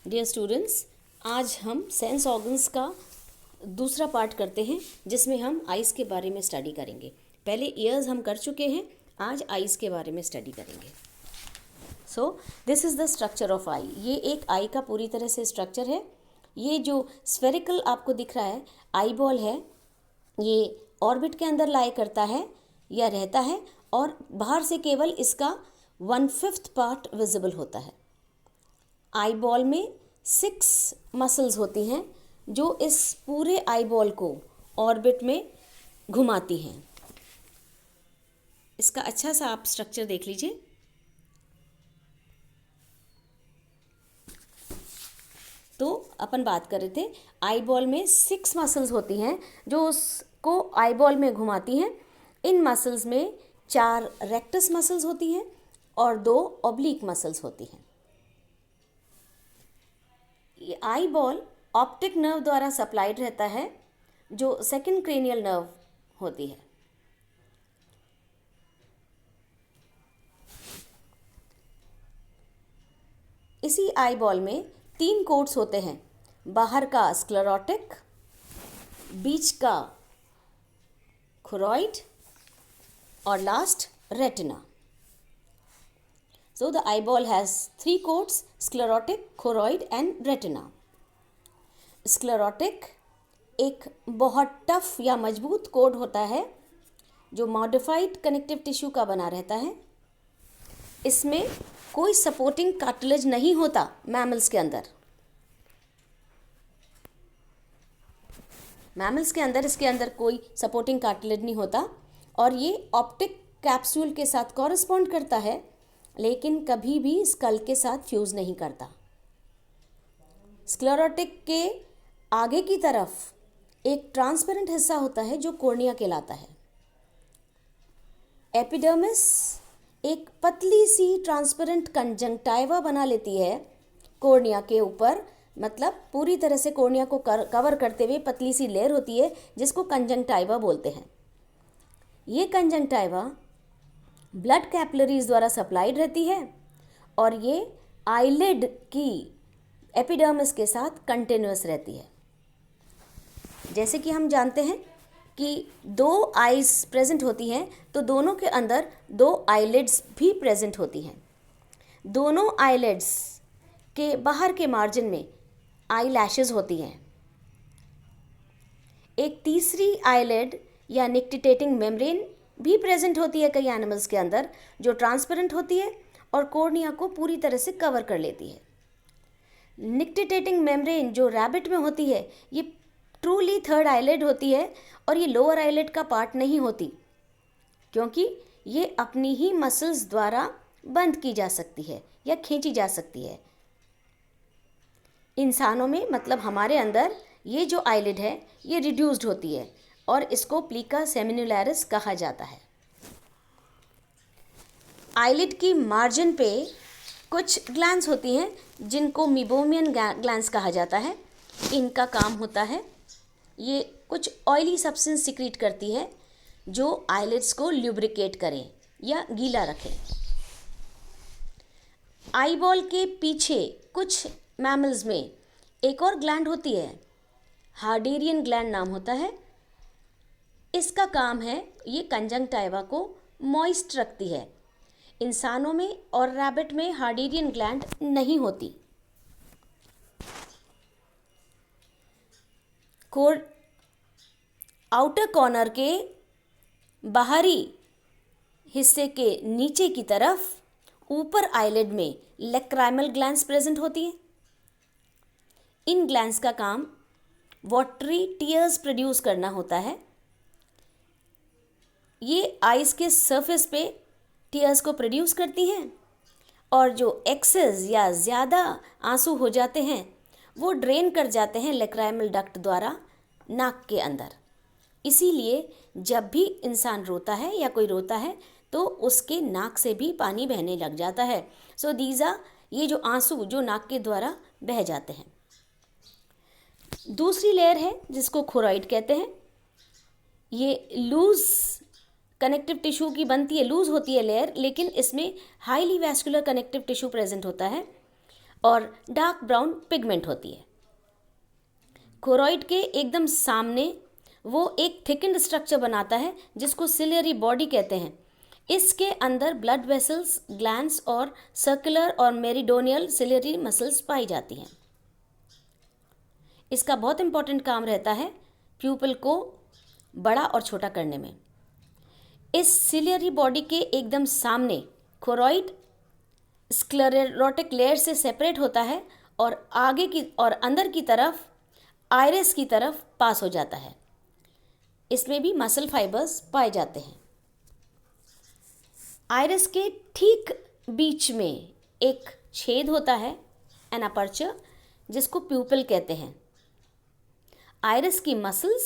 Dear students, आज हम sense organs का दूसरा पार्ट करते हैं जिसमें हम आइज़ के बारे में स्टडी करेंगे। पहले ईयर्स हम कर चुके हैं, आज आइज़ के बारे में स्टडी करेंगे। So this is the structure of eye. ये एक आई का पूरी तरह से स्ट्रक्चर है। ये जो स्फेरिकल आपको दिख रहा है आई बॉल है, ये ऑर्बिट के अंदर लाई करता है या रहता है और बाहर से केवल इसका 1/5 पार्ट विजिबल होता है। आई बॉल में 6 मसल्स होती हैं जो इस पूरे आई बॉल को ऑर्बिट में घुमाती हैं। इसका अच्छा सा आप स्ट्रक्चर देख लीजिए। तो अपन बात कर रहे थे आई बॉल में 6 मसल्स होती हैं जो उसको आई बॉल में घुमाती हैं। इन मसल्स में 4 रेक्टस मसल्स होती हैं और 2 ऑब्लिक मसल्स होती हैं। ये आई बॉल ऑप्टिक नर्व द्वारा सप्लाइड रहता है जो सेकंड क्रेनियल नर्व होती है। इसी आई बॉल में 3 कोट्स होते हैं, बाहर का स्क्लेरोटिक, बीच का खोरॉइड और last retina. So the eyeball has 3 coats: sclerotic, choroid and retina. Sclerotic एक बहुत टफ या मजबूत कोड होता है जो मॉडिफाइड कनेक्टिव टिश्यू का बना रहता है। इसमें कोई सपोर्टिंग कार्टिलेज नहीं होता मैमल्स के अंदर। मैमल्स के अंदर इसके अंदर कोई सपोर्टिंग कार्टिलेज नहीं होता और ये ऑप्टिक कैप्सूल के साथ कॉरेस्पॉन्ड करता है लेकिन कभी भी स्कल के साथ फ्यूज़ नहीं करता। स्क्लेरोटिक के आगे की तरफ एक ट्रांसपेरेंट हिस्सा होता है जो कॉर्निया कहलाता है। एपिडर्मिस एक पतली सी ट्रांसपेरेंट कंजंक्टाइवा बना लेती है कॉर्निया के ऊपर, मतलब पूरी तरह से कॉर्निया को कवर करते हुए पतली सी लेयर होती है जिसको कंजंक्टाइवा बोलते हैं। ये कंजंक्टाइवा ब्लड कैपिलरीज द्वारा सप्लाइड रहती है और ये आईलिड की एपिडर्मिस के साथ कंटिन्यूअस रहती है। जैसे कि हम जानते हैं कि 2 आईज प्रेजेंट होती हैं तो दोनों के अंदर 2 आईलिड्स भी प्रेजेंट होती हैं। दोनों आईलिड्स के बाहर के मार्जिन में आई लैशेस होती हैं। एक तीसरी आईलिड या निक्टिटेटिंग मेम्ब्रेन भी प्रेजेंट होती है कई एनिमल्स के अंदर जो ट्रांसपेरेंट होती है और कॉर्निया को पूरी तरह से कवर कर लेती है। निक्टिटेटिंग मेम्ब्रेन जो रैबिट में होती है ये ट्रूली थर्ड आईलिड होती है और ये लोअर आईलिड का पार्ट नहीं होती क्योंकि ये अपनी ही मसल्स द्वारा बंद की जा सकती है या खींची जा सकती है। इंसानों में मतलब हमारे अंदर ये जो आईलिड है ये रिड्यूस्ड होती है और इसको प्लीका सेमिनुलैरिस कहा जाता है। आईलिड की मार्जिन पे कुछ ग्लैंड्स होती हैं जिनको मीबोमियन ग्लैंड्स कहा जाता है। इनका काम होता है ये कुछ ऑयली सब्सटेंस सिक्रीट करती है जो आईलिड्स को ल्यूब्रिकेट करें या गीला रखें। आई बॉल के पीछे कुछ मैमल्स में एक और ग्लैंड होती है, हार्डेरियन ग्लैंड नाम होता है। इसका काम है ये कंजंक्टाइवा को मॉइस्ट रखती है। इंसानों में और रैबिट में हार्डेरियन ग्लैंड नहीं होती। आउटर कॉर्नर के बाहरी हिस्से के नीचे की तरफ ऊपर आईलिड में लैक्राइमल ग्लैंड्स प्रेजेंट होती हैं। इन ग्लैंड्स का काम वाटरी टीयर्स प्रोड्यूस करना होता है। ये आइस के सरफेस पे टीयर्स को प्रोड्यूस करती हैं और जो एक्सेस या ज़्यादा आंसू हो जाते हैं वो ड्रेन कर जाते हैं लैक्राइमल डक्ट द्वारा नाक के अंदर। इसीलिए जब भी इंसान रोता है या कोई रोता है तो उसके नाक से भी पानी बहने लग जाता है। सो दीज़ा ये जो आंसू जो नाक के द्वारा बह जाते हैं। दूसरी लेयर है जिसको खोरॉइड कहते हैं। ये लूज कनेक्टिव टिश्यू की बनती है, लूज होती है लेयर, लेकिन इसमें highly vascular connective tissue present होता है और डार्क ब्राउन पिगमेंट होती है। कोरॉइड के एकदम सामने वो एक थिकन्ड स्ट्रक्चर बनाता है जिसको सिलियरी बॉडी कहते हैं। इसके अंदर ब्लड वेसल्स, ग्लैंड्स और सर्कुलर और मेरिडोनियल सिलियरी मसल्स पाई जाती हैं। इसका बहुत इंपॉर्टेंट काम रहता है प्यूपल को बड़ा और छोटा करने में। इस सिलियरी बॉडी के एकदम सामने कोरॉइड स्क्लेरोटिक लेयर से सेपरेट होता है और आगे की और अंदर की तरफ आइरिस की तरफ पास हो जाता है। इसमें भी मसल फाइबर्स पाए जाते हैं। आइरिस के ठीक बीच में एक छेद होता है, एन अपर्चर, जिसको प्यूपल कहते हैं। आइरिस की मसल्स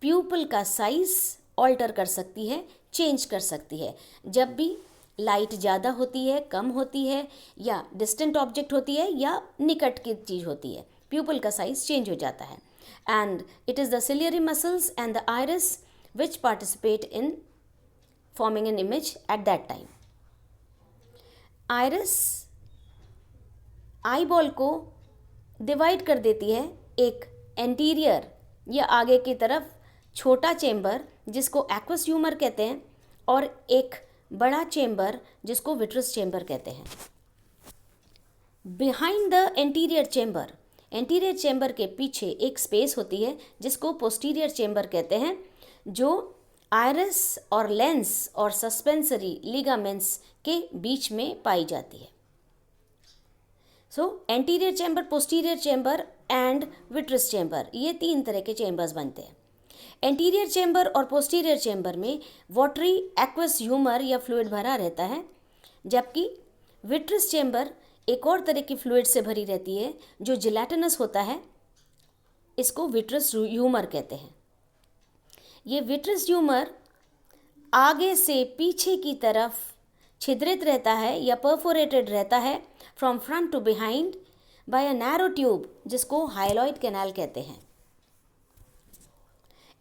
प्यूपल का साइज ऑल्टर कर सकती है, चेंज कर सकती है। जब भी लाइट ज़्यादा होती है, कम होती है, या डिस्टेंट ऑब्जेक्ट होती है, या निकट की चीज़ होती है, प्यूपल का साइज चेंज हो जाता है। And it is the ciliary muscles and the iris which participate in forming an image at that time. Iris eyeball को डिवाइड कर देती है एक एंटीरियर या आगे की तरफ छोटा चेम्बर जिसको एक्वस ह्यूमर कहते हैं और एक बड़ा चेम्बर जिसको विट्रस चेम्बर कहते हैं। बिहाइंड द एंटीरियर चेम्बर के पीछे एक स्पेस होती है जिसको पोस्टीरियर चेम्बर कहते हैं, जो आइरिस और लेंस और सस्पेंसरी लिगामेंट्स के बीच में पाई जाती है। सो anterior chamber, posterior chamber and vitreous chamber, ये 3 तरह के चेम्बर्स बनते हैं। एंटीरियर चेम्बर और पोस्टीरियर चेम्बर में वाटरी एक्वस ह्यूमर या फ्लूइड भरा रहता है, जबकि विट्रस चेम्बर एक और तरह की फ्लूइड से भरी रहती है जो जिलेटिनस होता है। इसको विट्रस ह्यूमर कहते हैं। ये विट्रस ह्यूमर आगे से पीछे की तरफ छिद्रित रहता है या परफोरेटेड रहता है from front to behind by a narrow tube जिसको हाइलॉइड कैनाल कहते हैं।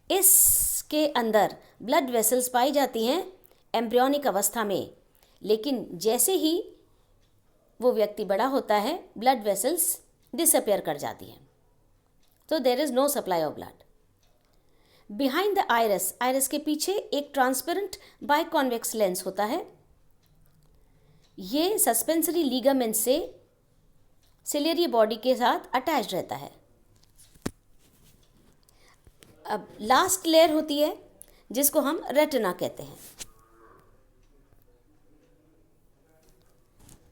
इसके अंदर ब्लड वेसल्स पाई जाती हैं एम्ब्रियोनिक अवस्था में, लेकिन जैसे ही वो व्यक्ति बड़ा होता है ब्लड वेसल्स डिसअपियर कर जाती हैं। तो there is no supply of blood. Behind the iris के पीछे एक ट्रांसपेरेंट बाइकॉन्वेक्स लेंस होता है। ये सस्पेंसरी लीगामेंट से सिलियरी बॉडी के साथ अटैच रहता है। अब लास्ट लेयर होती है जिसको हम रेटिना कहते हैं।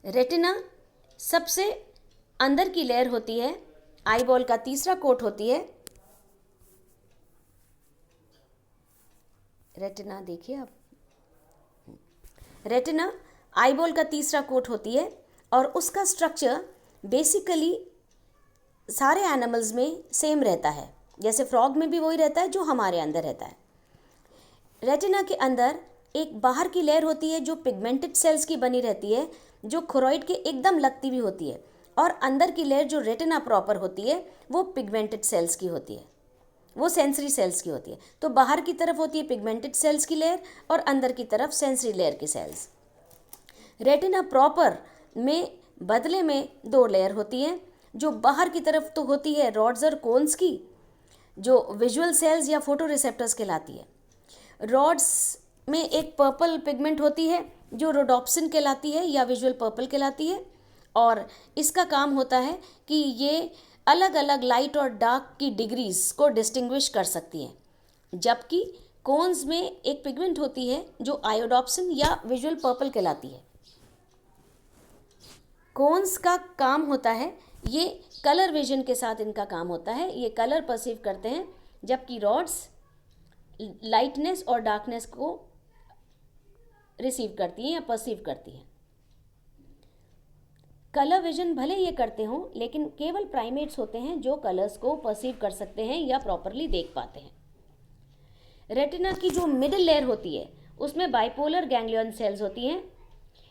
रेटिना सबसे अंदर की लेयर होती है, आईबॉल का तीसरा कोट होती है। रेटिना देखिए आप, रेटिना आईबॉल का तीसरा कोट होती है और उसका स्ट्रक्चर बेसिकली सारे एनिमल्स में सेम रहता है। जैसे फ्रॉग में भी वही रहता है जो हमारे अंदर रहता है। रेटिना के अंदर एक बाहर की लेयर होती है जो पिगमेंटेड सेल्स की बनी रहती है, जो खोरॉइड के एकदम लगती भी होती है, और अंदर की लेयर जो रेटिना प्रॉपर होती है वो पिगमेंटेड सेल्स की होती है, वो सेंसरी सेल्स की होती है। तो बाहर की तरफ होती है पिगमेंटेड सेल्स की लेयर और अंदर की तरफ सेंसरी लेयर की सेल्स। रेटिना प्रॉपर में बदले में 2 लेयर होती हैं। जो बाहर की तरफ तो होती है रॉड्स और कोन्स की, जो विजुअल सेल्स या फोटो रिसेप्टर्स कहलाती है। रॉड्स में एक पर्पल पिगमेंट होती है जो रोडोप्सिन कहलाती है या विजुअल पर्पल कहलाती है, और इसका काम होता है कि ये अलग अलग लाइट और डार्क की डिग्रीज को डिस्टिंग्विश कर सकती हैं। जबकि कोन्स में एक पिगमेंट होती है जो आयोडोप्सिन या विजुअल पर्पल कहलाती है। कोन्स का काम होता है, ये कलर विजन के साथ इनका काम होता है, ये कलर परसीव करते हैं, जबकि रॉड्स लाइटनेस और डार्कनेस को रिसीव करती हैं या परसीव करती हैं। कलर विजन भले ये करते हों, लेकिन केवल प्राइमेट्स होते हैं जो कलर्स को परसीव कर सकते हैं या प्रॉपरली देख पाते हैं। रेटिना की जो मिडिल लेयर होती है उसमें बाइपोलर गैंग्लियन सेल्स होती हैं।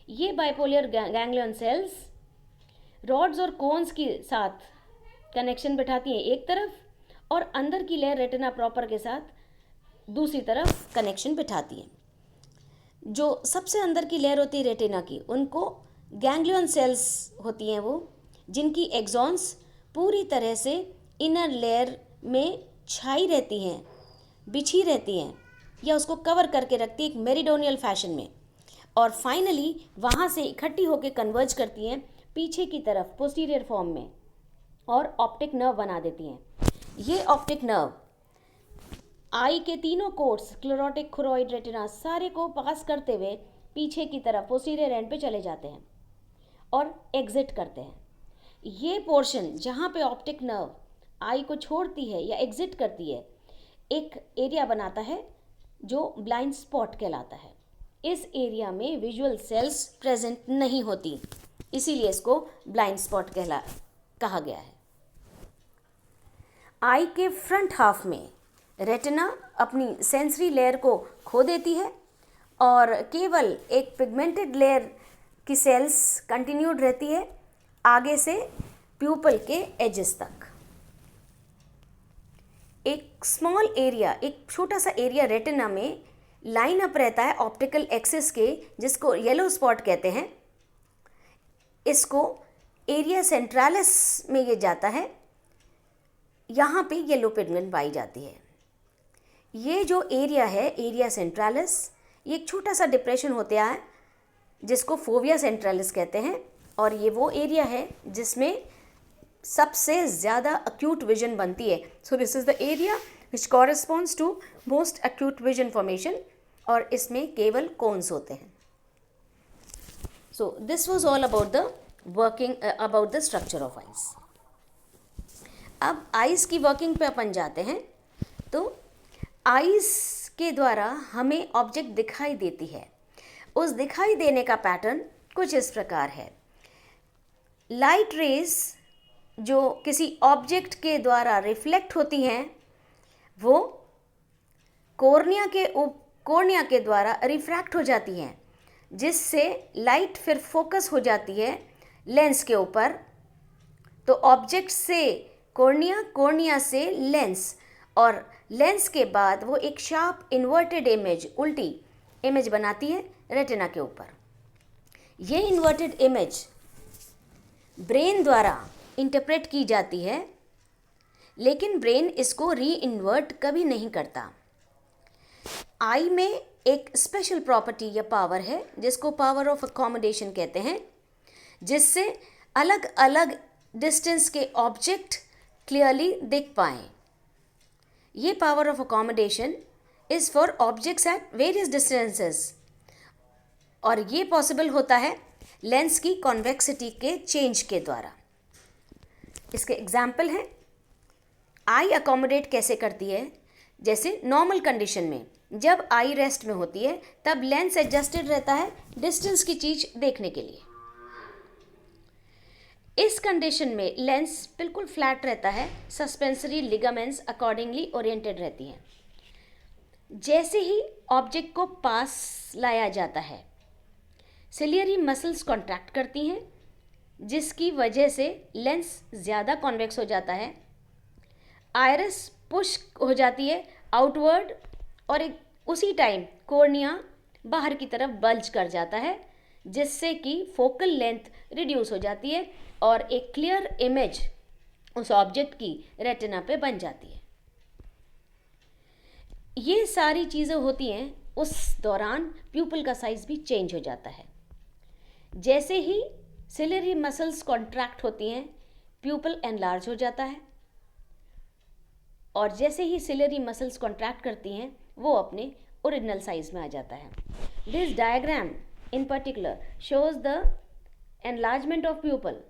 ये बाइपोलर गैंग्लियन सेल्स रॉड्स और कोन्स के साथ कनेक्शन बिठाती हैं एक तरफ, और अंदर की लेयर रेटिना प्रॉपर के साथ दूसरी तरफ कनेक्शन बिठाती हैं। जो सबसे अंदर की लेयर होती है रेटिना की, उनको गैंग्लियन सेल्स होती हैं, वो जिनकी एक्सॉन्स पूरी तरह से इनर लेयर में छाई रहती हैं, बिछी रहती हैं या उसको कवर करके रखती है एक मेरिडोनियल फैशन में, और फाइनली वहाँ से इकट्ठी होकर कन्वर्ज करती हैं पीछे की तरफ पोस्टीरियर फॉर्म में और ऑप्टिक नर्व बना देती हैं। ये ऑप्टिक नर्व आई के तीनों कोर्स स्क्लेरोटिक, खुरॉइड, रेटिना सारे को पास करते हुए पीछे की तरफ पोस्टीरियर एंड पे चले जाते हैं और एग्जिट करते हैं। ये पोर्शन जहाँ पे ऑप्टिक नर्व आई को छोड़ती है या एग्जिट करती है, एक एरिया बनाता है जो ब्लाइंड स्पॉट कहलाता है। इस एरिया में विजुअल सेल्स प्रेजेंट नहीं होती, इसीलिए इसको ब्लाइंड स्पॉट कहा गया है। आई के फ्रंट हाफ में रेटिना अपनी सेंसरी लेयर को खो देती है और केवल एक पिगमेंटेड लेयर की सेल्स कंटिन्यूड रहती है आगे से प्यूपल के एजेस तक। एक स्मॉल एरिया, एक छोटा सा एरिया रेटिना में लाइन अप रहता है ऑप्टिकल एक्सिस के, जिसको येलो स्पॉट कहते हैं। इसको एरिया सेंट्रालिस में ये जाता है, यहाँ पे येलो पिगमेंट पाई जाती है। ये जो एरिया है, एरिया सेंट्रालिस, ये एक छोटा सा डिप्रेशन होता है जिसको फोविया सेंट्रालिस कहते हैं, और ये वो एरिया है जिसमें सबसे ज़्यादा अक्यूट विजन बनती है। So this is the area which corresponds to most acute vision formation, और इसमें केवल कोन्स होते हैं। So this was all about the about the structure of eyes. अब आइज़ की वर्किंग पे अपन जाते हैं। तो आइज़ के द्वारा हमें ऑब्जेक्ट दिखाई देती है। उस दिखाई देने का पैटर्न कुछ इस प्रकार है। लाइट रेज जो किसी ऑब्जेक्ट के द्वारा रिफ्लेक्ट होती हैं, वो कॉर्निया के द्वारा रिफ्रैक्ट हो जाती हैं, जिससे लाइट फिर फोकस हो जाती है लेंस के ऊपर। तो ऑब्जेक्ट से कॉर्निया से लेंस, और लेंस के बाद वो एक शार्प इन्वर्टेड इमेज, उल्टी इमेज बनाती है रेटिना के ऊपर। ये इन्वर्टेड इमेज ब्रेन द्वारा इंटरप्रेट की जाती है, लेकिन ब्रेन इसको री इन्वर्ट कभी नहीं करता। आई में एक स्पेशल प्रॉपर्टी या पावर है जिसको पावर ऑफ अकोमोडेशन कहते हैं, जिससे अलग अलग डिस्टेंस के ऑब्जेक्ट क्लियरली दिख पाएँ। ये power of accommodation is for objects at various distances, और ये पॉसिबल होता है लेंस की कॉन्वेक्सिटी के चेंज के द्वारा। इसके एग्जाम्पल हैं। आई अकोमोडेट कैसे करती है? जैसे नॉर्मल कंडीशन में जब आई रेस्ट में होती है तब लेंस एडजस्टेड रहता है डिस्टेंस की चीज़ देखने के लिए। इस कंडीशन में लेंस बिल्कुल फ्लैट रहता है, सस्पेंसरी लिगामेंट्स अकॉर्डिंगली ओरिएंटेड रहती हैं। जैसे ही ऑब्जेक्ट को पास लाया जाता है, सिलियरी मसल्स कॉन्ट्रैक्ट करती हैं, जिसकी वजह से लेंस ज़्यादा कॉन्वेक्स हो जाता है। आइरिस पुश हो जाती है आउटवर्ड, और उसी टाइम कॉर्निया बाहर की तरफ बल्ज कर जाता है, जिससे कि फोकल लेंथ रिड्यूस हो जाती है और एक क्लियर इमेज उस ऑब्जेक्ट की रेटिना पे बन जाती है। ये सारी चीज़ें होती हैं, उस दौरान प्यूपल का साइज भी चेंज हो जाता है। जैसे ही सिलियरी मसल्स कॉन्ट्रैक्ट होती हैं, प्यूपल एनलार्ज हो जाता है, और जैसे ही सिलियरी मसल्स कॉन्ट्रैक्ट करती हैं, वो अपने ओरिजिनल साइज में आ जाता है। This diagram in particular shows the enlargement of pupil.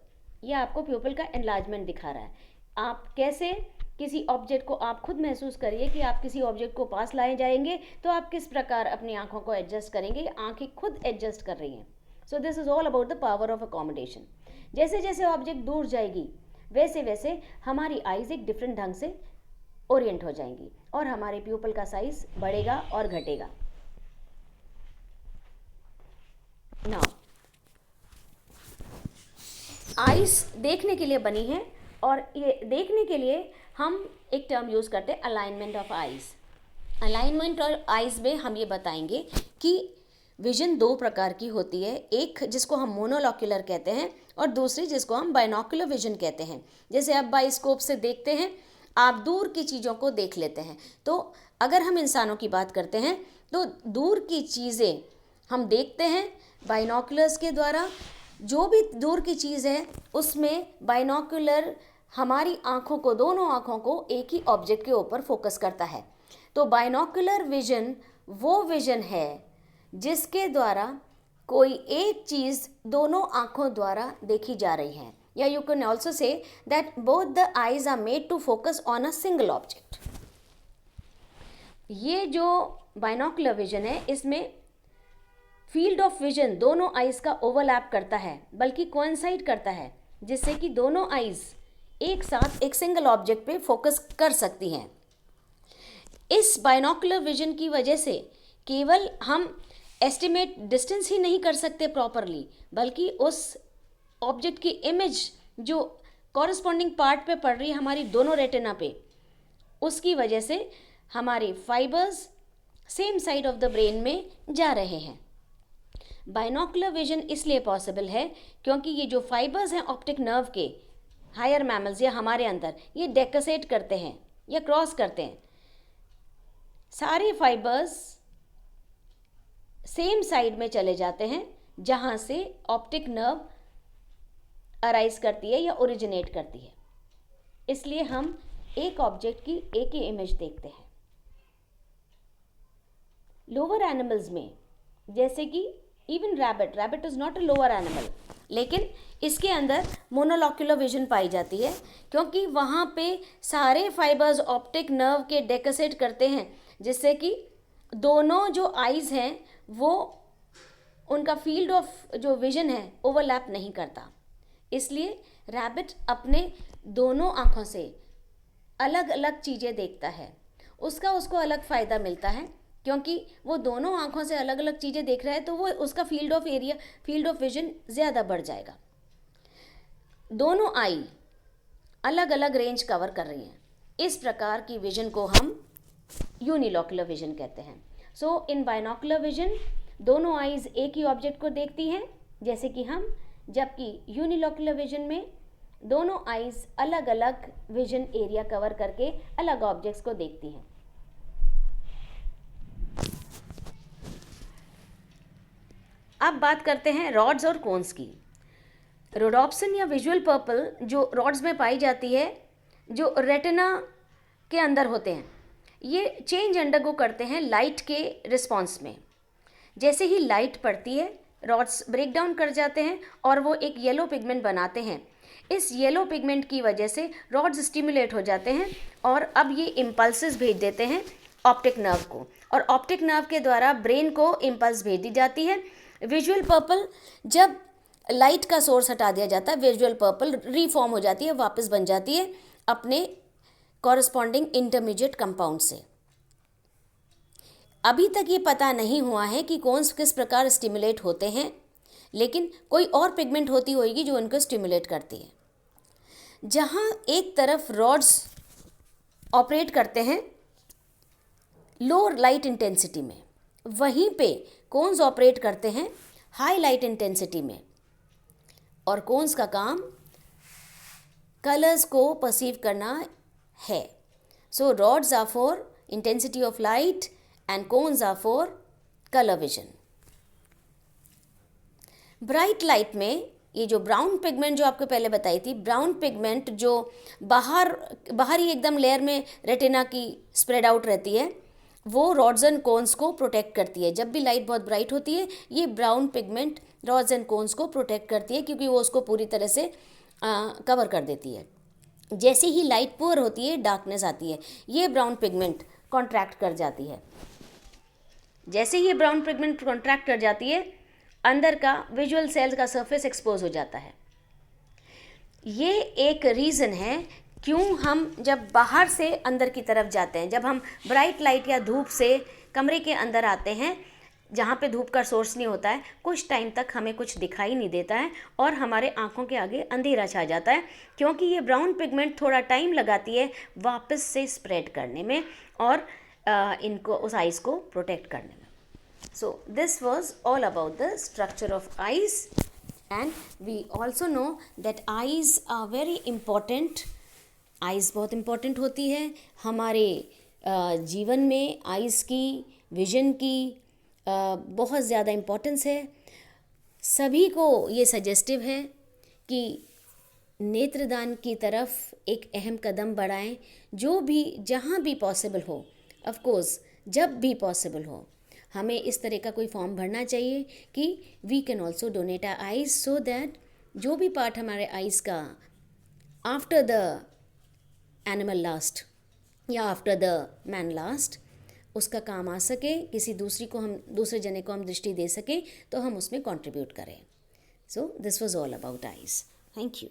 ये आपको प्यूपल का एनलार्जमेंट दिखा रहा है। आप कैसे किसी ऑब्जेक्ट को, आप खुद महसूस करिए कि आप किसी ऑब्जेक्ट को पास लाए जाएंगे तो आप किस प्रकार अपनी आंखों को एडजस्ट करेंगे। आंखें खुद एडजस्ट कर रही हैं। So this is all about the power of accommodation. जैसे जैसे ऑब्जेक्ट दूर जाएगी, वैसे वैसे हमारी आइज एक डिफरेंट ढंग से ओरिएंट हो जाएंगी और हमारे प्यूपल का साइज बढ़ेगा और घटेगा। नाउ आइज देखने के लिए बनी है, और ये देखने के लिए हम एक टर्म यूज़ करते हैं, अलाइनमेंट ऑफ आइज। अलाइनमेंट और आइज में हम ये बताएंगे कि विजन दो प्रकार की होती है, एक जिसको हम मोनोलॉक्यूलर कहते हैं और दूसरी जिसको हम बाइनोकुलर विजन कहते हैं। जैसे आप बाइस्कोप से देखते हैं, आप दूर की चीज़ों को देख लेते हैं। तो अगर हम इंसानों की बात करते हैं तो दूर की चीज़ें हम देखते हैं बाइनोकुलर्स के द्वारा। जो भी दूर की चीज़ है उसमें बाइनोकुलर हमारी आँखों को, दोनों आँखों को एक ही ऑब्जेक्ट के ऊपर फोकस करता है। तो बाइनोकुलर विजन वो विजन है जिसके द्वारा कोई एक चीज़ दोनों आँखों द्वारा देखी जा रही है, या you can also say that both the eyes are made to focus on a single object. ये जो बाइनोकुलर विजन है इसमें फील्ड ऑफ विजन दोनों आइज का ओवरलैप करता है, बल्कि कोइंसाइड करता है, जिससे कि दोनों आइज एक साथ एक सिंगल ऑब्जेक्ट पे फोकस कर सकती हैं। इस बाइनोकुलर विजन की वजह से केवल हम एस्टिमेट डिस्टेंस ही नहीं कर सकते प्रॉपरली, बल्कि उस ऑब्जेक्ट की इमेज जो कॉरस्पॉन्डिंग पार्ट पे पड़ रही है हमारी दोनों रेटिना पे, उसकी वजह से हमारे fibres same side of the brain में जा रहे हैं। बाइनोकुलर विजन इसलिए पॉसिबल है क्योंकि ये जो फाइबर्स हैं ऑप्टिक नर्व के, हायर मैमल्स या हमारे अंदर, ये डेकोसेट करते हैं या क्रॉस करते हैं। सारे फाइबर्स सेम साइड में चले जाते हैं जहाँ से ऑप्टिक नर्व अराइज करती है या ओरिजिनेट करती है। इसलिए हम एक ऑब्जेक्ट की एक ही इमेज देखते हैं। लोअर एनिमल्स में, जैसे कि even rabbit is not a lower animal, लेकिन इसके अंदर मोनोलॉक्यूलर विजन पाई जाती है क्योंकि वहाँ पे सारे फाइबर्स ऑप्टिक नर्व के डेकोसेट करते हैं, जिससे कि दोनों जो आइज़ हैं वो उनका फील्ड ऑफ जो विजन है ओवरलैप नहीं करता। इसलिए रैबिट अपने दोनों आँखों से अलग अलग चीज़ें देखता है। उसको अलग फ़ायदा मिलता है क्योंकि वो दोनों आँखों से अलग अलग चीज़ें देख रहा है, तो वो उसका फील्ड ऑफ विजन ज़्यादा बढ़ जाएगा। दोनों आई अलग अलग रेंज कवर कर रही हैं। इस प्रकार की विजन को हम यूनिलॉकुलर विजन कहते हैं। सो इन बाइनोकुलर विजन दोनों आईज एक ही ऑब्जेक्ट को देखती हैं जैसे कि हम, जबकि यूनिलॉकुलर विजन में दोनों आईज अलग अलग विजन एरिया कवर करके अलग ऑब्जेक्ट्स को देखती हैं। अब बात करते हैं रॉड्स और कोन्स की। रोडोप्सिन या विजुअल पर्पल जो रॉड्स में पाई जाती है, जो रेटिना के अंदर होते हैं, ये चेंज अंडरगो करते हैं लाइट के रिस्पॉन्स में। जैसे ही लाइट पड़ती है रॉड्स ब्रेक डाउन कर जाते हैं और वो एक येलो पिगमेंट बनाते हैं। इस येलो पिगमेंट की वजह से रॉड्स स्टिमुलेट हो जाते हैं और अब ये इम्पल्सेस भेज देते हैं ऑप्टिक नर्व को, और ऑप्टिक नर्व के द्वारा ब्रेन को इम्पल्स भेज दी जाती है। विजुअल पर्पल, जब लाइट का सोर्स हटा दिया जाता है, विजुअल पर्पल रीफॉर्म हो जाती है, वापस बन जाती है अपने कॉरस्पॉन्डिंग इंटरमीडिएट कंपाउंड से। अभी तक ये पता नहीं हुआ है कि कोन्स किस प्रकार स्टिमुलेट होते हैं, लेकिन कोई और पिगमेंट होती होगी जो उनको स्टिमुलेट करती है। जहाँ एक तरफ रॉड्स ऑपरेट करते हैं लोअर लाइट इंटेंसिटी में, वहीं पे कोन्स ऑपरेट करते हैं हाई लाइट इंटेंसिटी में, और कोन्स का काम कलर्स को परसीव करना है। So rods are for intensity of light and cones are for colour vision. Bright light में ये जो ब्राउन पिगमेंट जो आपको पहले बताई थी, ब्राउन पिगमेंट जो बाहर ही एकदम लेयर में रेटिना की स्प्रेड आउट रहती है, वो रॉड्स एंड कोन्स को प्रोटेक्ट करती है। जब भी लाइट बहुत ब्राइट होती है ये brown pigment rods and cones को प्रोटेक्ट करती है, क्योंकि वो उसको पूरी तरह से कवर कर देती है। जैसे ही लाइट पुअर होती है डार्कनेस आती है, ये ब्राउन पिगमेंट कॉन्ट्रैक्ट कर जाती है। जैसे ही ये ब्राउन पिगमेंट कॉन्ट्रैक्ट कर जाती है, अंदर का विजुअल सेल्स का सरफेस एक्सपोज हो जाता है। ये एक रीज़न है क्यों हम जब बाहर से अंदर की तरफ जाते हैं, जब हम ब्राइट लाइट या धूप से कमरे के अंदर आते हैं जहाँ पे धूप का सोर्स नहीं होता है, कुछ टाइम तक हमें कुछ दिखाई नहीं देता है और हमारे आँखों के आगे अंधेरा छा जाता है, क्योंकि ये ब्राउन पिगमेंट थोड़ा टाइम लगाती है वापस से स्प्रेड करने में और इनको, उस आइज़ को प्रोटेक्ट करने में। So this was all about the structure of eyes, and we also know that eyes are very important. Eyes बहुत इम्पॉर्टेंट होती है हमारे जीवन में। आइज़ की, विजन की बहुत ज़्यादा इम्पोर्टेंस है। सभी को ये सजेस्टिव है कि नेत्रदान की तरफ एक अहम कदम बढ़ाएं, जो भी जहाँ भी पॉसिबल हो, ऑफ कोर्स जब भी पॉसिबल हो, हमें इस तरह का कोई फॉर्म भरना चाहिए कि we can also donate our eyes, so that जो भी पार्ट हमारे आइज़ का आफ्टर द एनिमल लास्ट या आफ्टर द मैन लास्ट उसका काम आ सके, किसी दूसरे जने को हम दृष्टि दे सके, तो हम उसमें कंट्रीब्यूट करें। So this was all about eyes. Thank you.